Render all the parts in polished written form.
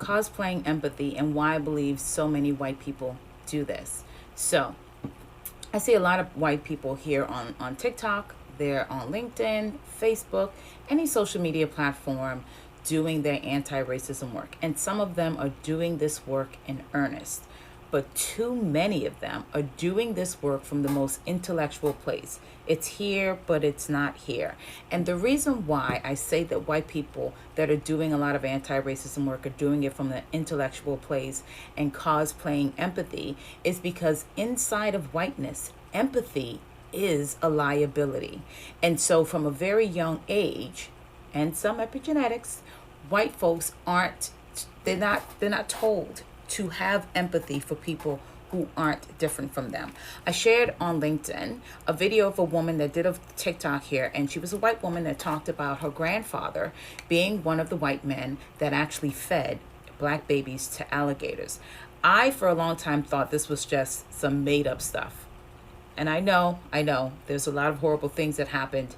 cosplaying empathy and why I believe so many white people do this. So I see a lot of white people here on TikTok, they're on LinkedIn, Facebook, any social media platform doing their anti-racism work. And some of them are doing this work in earnest. But too many of them are doing this work from the most intellectual place. It's here, but it's not here. And the reason why I say that white people that are doing a lot of anti-racism work are doing it from the intellectual place and cosplaying empathy is because inside of whiteness, empathy is a liability. And so from a very young age, and some epigenetics, white folks they're not told to have empathy for people who aren't different from them. I shared on LinkedIn a video of a woman that did a TikTok here, and she was a white woman that talked about her grandfather being one of the white men that actually fed black babies to alligators. I, for a long time, thought this was just some made up stuff. And I know, there's a lot of horrible things that happened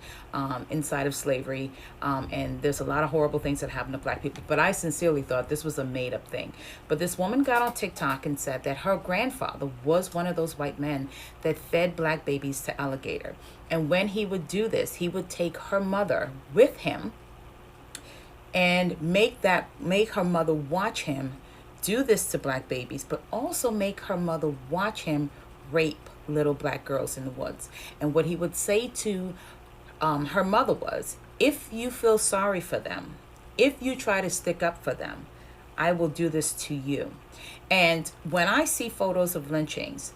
inside of slavery, and there's a lot of horrible things that happened to black people. But I sincerely thought this was a made-up thing. But this woman got on TikTok and said that her grandfather was one of those white men that fed black babies to alligator. And when he would do this, he would take her mother with him and make her mother watch him do this to black babies, but also make her mother watch him rape little black girls in the woods. And what he would say to her mother was, if you feel sorry for them, if you try to stick up for them, I will do this to you. And when I see photos of lynchings,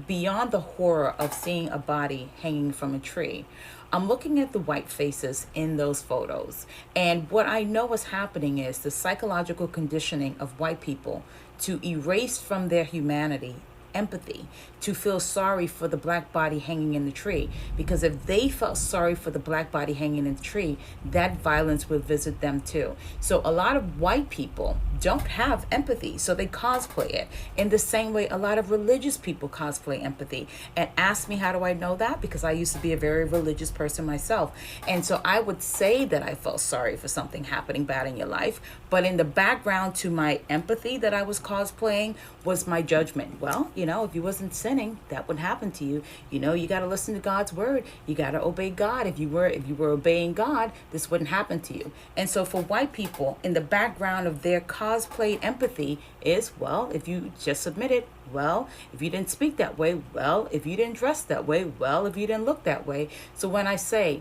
beyond the horror of seeing a body hanging from a tree, I'm looking at the white faces in those photos. And what I know is happening is the psychological conditioning of white people to erase from their humanity empathy, to feel sorry for the black body hanging in the tree. Because if they felt sorry for the black body hanging in the tree, that violence would visit them too. So a lot of white people don't have empathy, so they cosplay it. In the same way, a lot of religious people cosplay empathy. And ask me, how do I know that? Because I used to be a very religious person myself. And so I would say that I felt sorry for something happening bad in your life, but in the background to my empathy that I was cosplaying was my judgment. Well, if you wasn't sinning, that wouldn't happen to you. You got to listen to God's word. You got to obey God. If you were obeying God, this wouldn't happen to you. And so for white people, in the background of their cosplayed empathy is, well, if you just submitted, well, if you didn't speak that way, well, if you didn't dress that way, well, if you didn't look that way. So when I say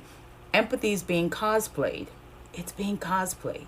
empathy is being cosplayed, it's being cosplayed.